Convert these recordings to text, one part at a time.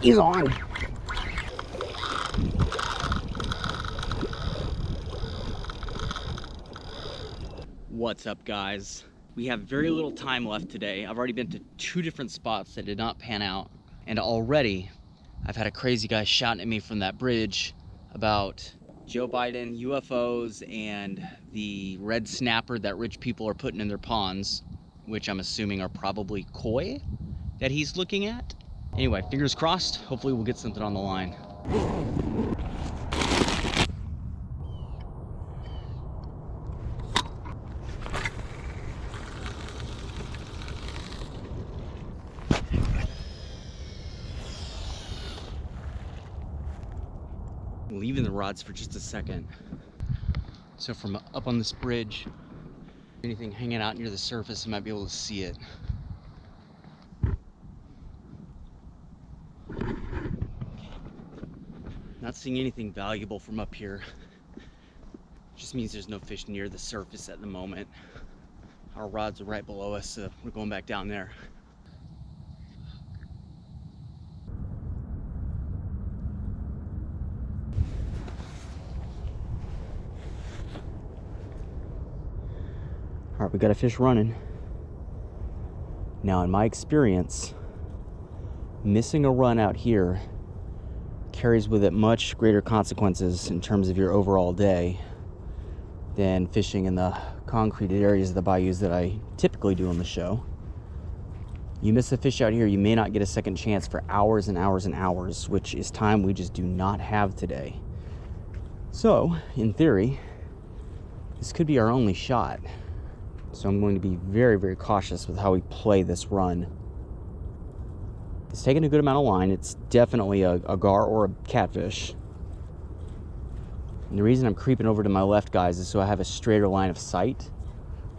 He's on. What's up, guys? We have very little time left today. I've already been to 2 different spots that did not pan out, and already I've had a crazy guy shouting at me from that bridge about Joe Biden, UFOs, and the red snapper that rich people are putting in their ponds, which I'm assuming are probably koi that he's looking at. Anyway, fingers crossed. Hopefully we'll get something on the line. Leaving the rods for just a second. So from up on this bridge, anything hanging out near the surface, you might be able to see it. Not seeing anything valuable from up here. Just means there's no fish near the surface at the moment. Our rods are right below us, so we're going back down there. All right, we got a fish running. Now, in my experience, missing a run out here carries with it much greater consequences in terms of your overall day than fishing in the concreted areas of the bayous that I typically do on the show. You miss a fish out here, you may not get a second chance for hours and hours and hours, which is time we just do not have today. So, in theory, this could be our only shot. So I'm going to be very, very cautious with how we play this run. It's taking a good amount of line. It's definitely a gar or a catfish. And the reason I'm creeping over to my left, guys, is so I have a straighter line of sight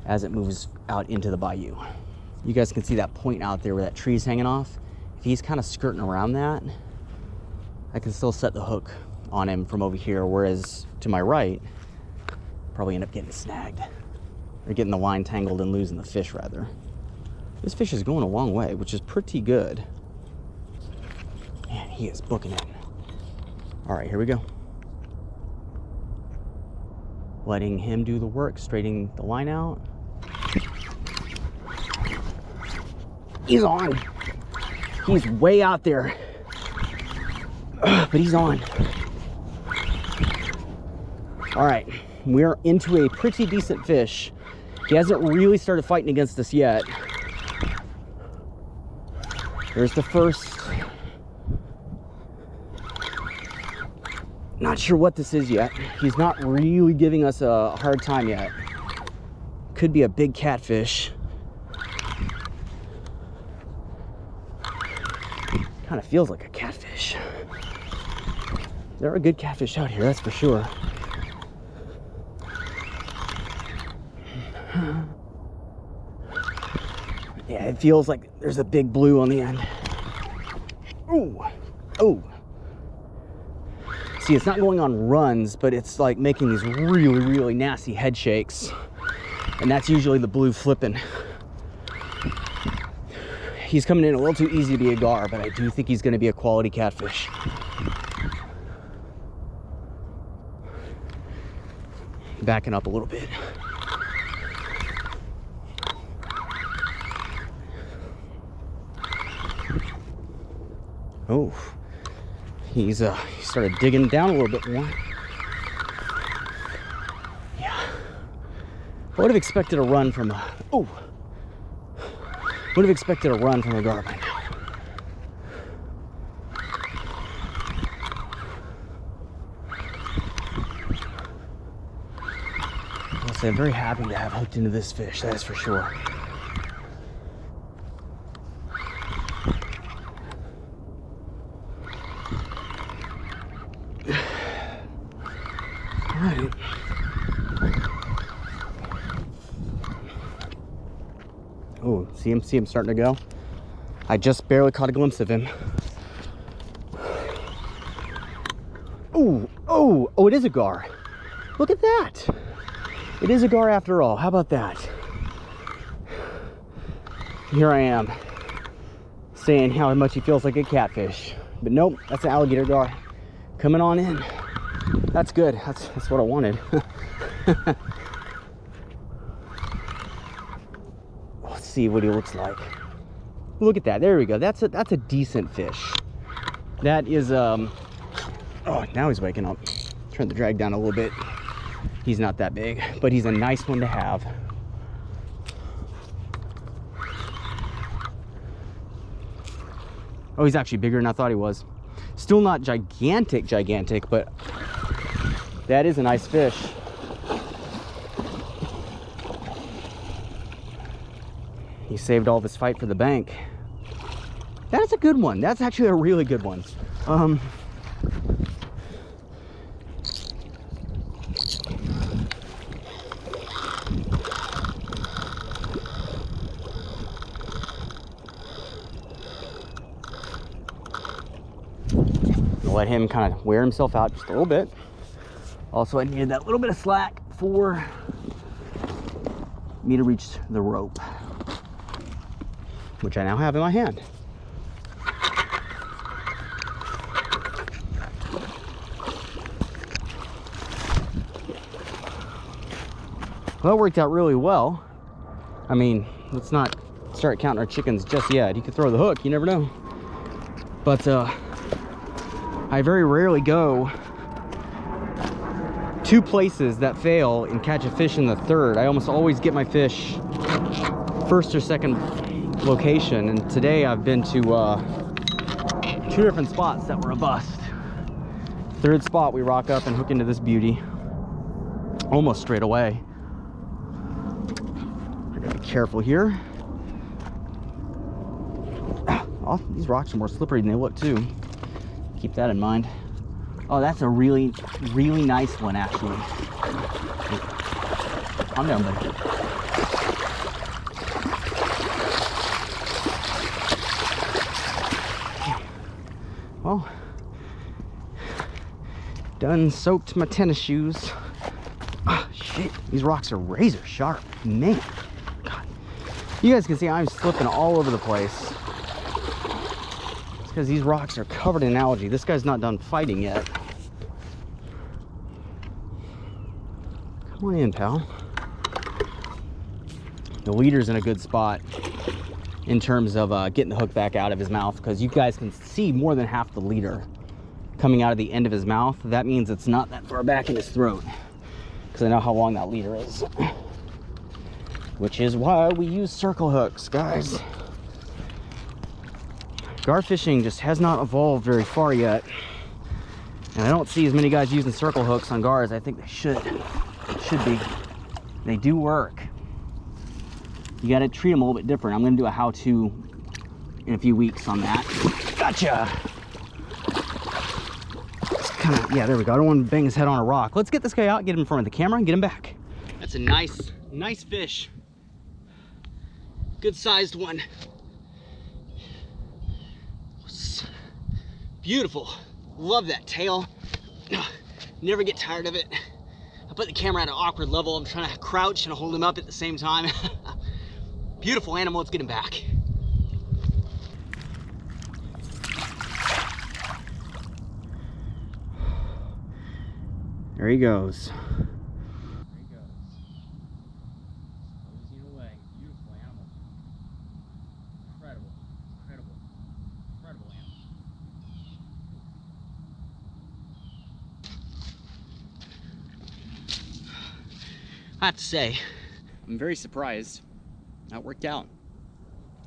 as it moves out into the bayou. You guys can see that point out there where that tree's hanging off. If he's kind of skirting around that, I can still set the hook on him from over here, whereas to my right, probably end up getting snagged. Or getting the line tangled and losing the fish, rather. This fish is going a long way, which is pretty good. Man, he is booking it. All right, here we go. Letting him do the work, straightening the line out. He's on. He's way out there. But he's on. All right, we're into a pretty decent fish. He hasn't really started fighting against us yet. There's the first. Not sure what this is yet. He's not really giving us a hard time yet. Could be a big catfish. Kind of feels like a catfish. There are good catfish out here, that's for sure. Yeah, it feels like there's a big blue on the end. Ooh, oh. See, it's not going on runs, but it's like making these really, really nasty head shakes. And that's usually the blue flipping. He's coming in a little too easy to be a gar, but I do think he's gonna be a quality catfish. Backing up a little bit. Oh, he started digging down a little bit more. Yeah, I would have expected a run from a, would have expected a run from a gar by now. I'll say I'm very happy to have hooked into this fish, that is for sure. Right. Oh, see him starting to go. I just barely caught a glimpse of him. Oh, it is a gar. Look at that. It is a gar after all. How about that? Here I am, saying how much he feels like a catfish. But nope, that's an alligator gar coming on in. That's good. That's what I wanted. Let's see what he looks like. Look at that. There we go. That's a decent fish. That is oh, now he's waking up. Turn the drag down a little bit. He's not that big, but he's a nice one to have. Oh, he's actually bigger than I thought he was. Still not gigantic, but that is a nice fish. He saved all of his fight for the bank. That's a good one. That's actually a really good one. Let him kind of wear himself out just a little bit. Also, I needed that little bit of slack for me to reach the rope, which I now have in my hand. Well, that worked out really well. I mean, let's not start counting our chickens just yet. He could throw the hook, you never know. But I very rarely go two places that fail and catch a fish in the third. I almost always get my fish first or second location, and today I've been to two different spots that were a bust. Third spot, we rock up and hook into this beauty almost straight away. I gotta be careful here. Oh, these rocks are more slippery than they look too. Keep that in mind. Oh, that's a really nice one, actually. Calm down, buddy. Well, done soaked my tennis shoes. Oh, shit, these rocks are razor sharp, man. God. You guys can see I'm slipping all over the place. Because these rocks are covered in algae. This guy's not done fighting yet. Come on in, pal. The leader's in a good spot in terms of getting the hook back out of his mouth, because you guys can see more than half the leader coming out of the end of his mouth. That means it's not that far back in his throat, because I know how long that leader is. Which is why we use circle hooks, guys. Gar fishing just has not evolved very far yet, and I don't see as many guys using circle hooks on gar as I think they should be. They do work. You got to treat them a little bit different. I'm going to do a how-to in a few weeks on that. Gotcha. Kind of, yeah, there we go. I don't want to bang his head on a rock. Let's get this guy out, get him in front of the camera, and get him back. That's a nice fish. Good sized one. Beautiful. Love that tail. Never get tired of it. I put the camera at an awkward level. I'm trying to crouch and hold him up at the same time. Beautiful animal. Let's get him back. There he goes. I have to say, I'm very surprised that worked out.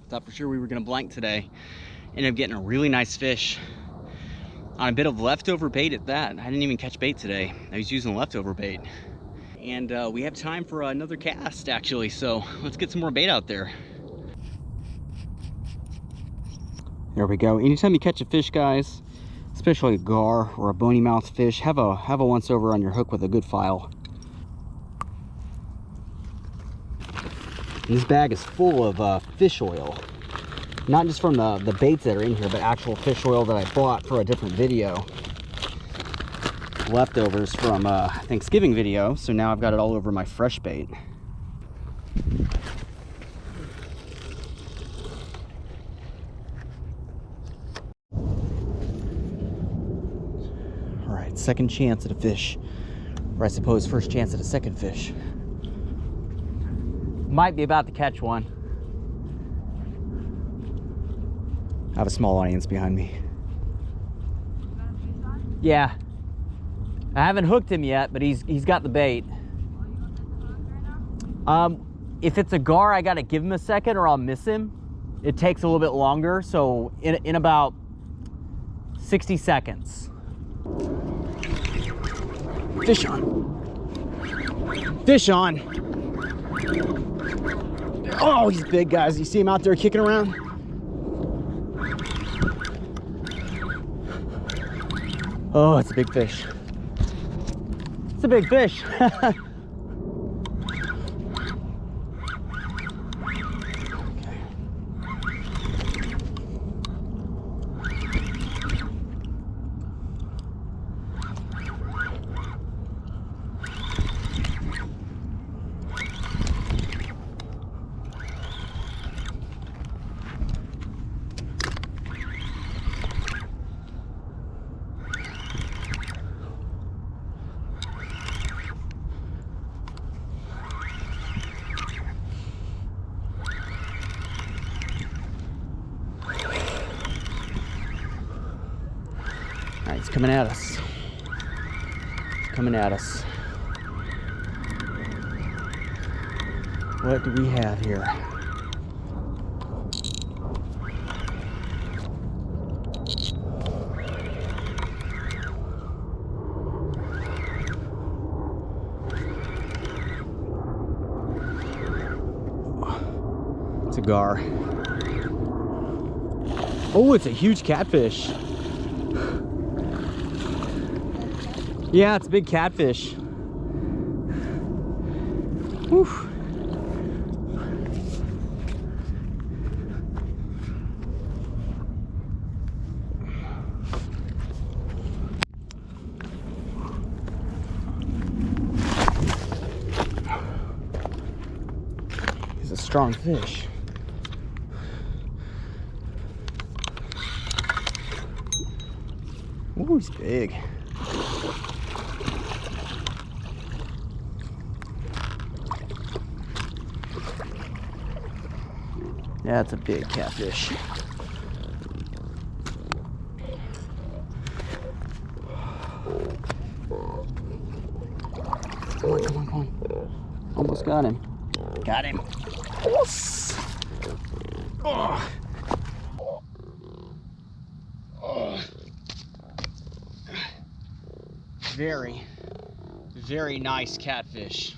Thought for sure we were gonna blank today. Ended up getting a really nice fish on a bit of leftover bait at that. I didn't even catch bait today. I was using leftover bait. And we have time for another cast actually, so let's get some more bait out there. There we go. Anytime you catch a fish, guys, especially a gar or a bony mouth fish, have a once over on your hook with a good file. This bag is full of fish oil, not just from the baits that are in here, but actual fish oil that I bought for a different video. Leftovers from a Thanksgiving video, so now I've got it all over my fresh bait. It's second chance at a fish, or I suppose first chance at a second fish. Might be about to catch one. I have a small audience behind me. Yeah. I haven't hooked him yet, but he's got the bait. If it's a gar, I gotta give him a second or I'll miss him. It takes a little bit longer, so in about 60 seconds. Fish on. Fish on. Oh, he's big, guys. You see him out there kicking around? Oh, it's a big fish. It's a big fish. All right, it's coming at us. It's coming at us. What do we have here? It's a gar. Oh, it's a huge catfish. Yeah, it's a big catfish. Whew. He's a strong fish. Ooh, he's big. That's a big catfish. Come on, come on, come on. Almost got him. Got him. Yes. Oh. Oh. Very, very nice catfish.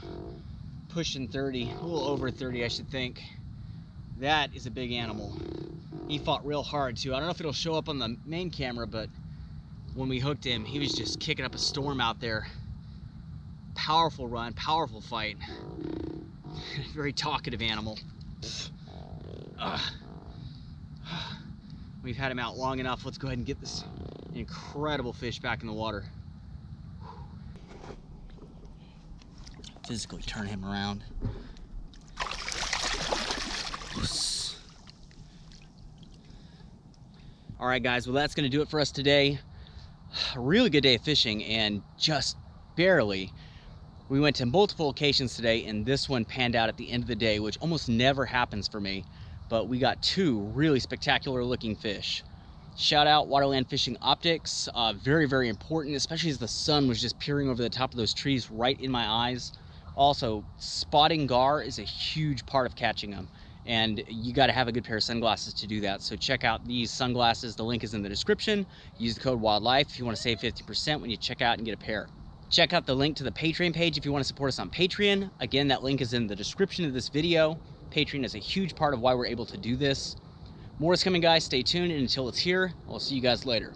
Pushing 30, a little over 30, I should think. That is a big animal. He fought real hard too. I don't know if it'll show up on the main camera, but when we hooked him, he was just kicking up a storm out there. Powerful run, powerful fight. Very talkative animal. We've had him out long enough. Let's go ahead and get this incredible fish back in the water. Physically turn him around. All right, guys, well, that's gonna do it for us today. A really good day of fishing, and just barely. We went to multiple locations today, and this one panned out at the end of the day, which almost never happens for me, but we got two really spectacular looking fish. Shout out Waterland Fishing Optics. Very, very important, especially as the sun was just peering over the top of those trees right in my eyes. Also, spotting gar is a huge part of catching them, and you got to have a good pair of sunglasses to do that. So check out these sunglasses. The link is in the description. Use the code WILDLIFE if you want to save 50% when you check out and get a pair. Check out the link to the Patreon page if you want to support us on Patreon. Again, that link is in the description of this video. Patreon is a huge part of why we're able to do this. More is coming, guys. Stay tuned, and until it's here, I'll see you guys later.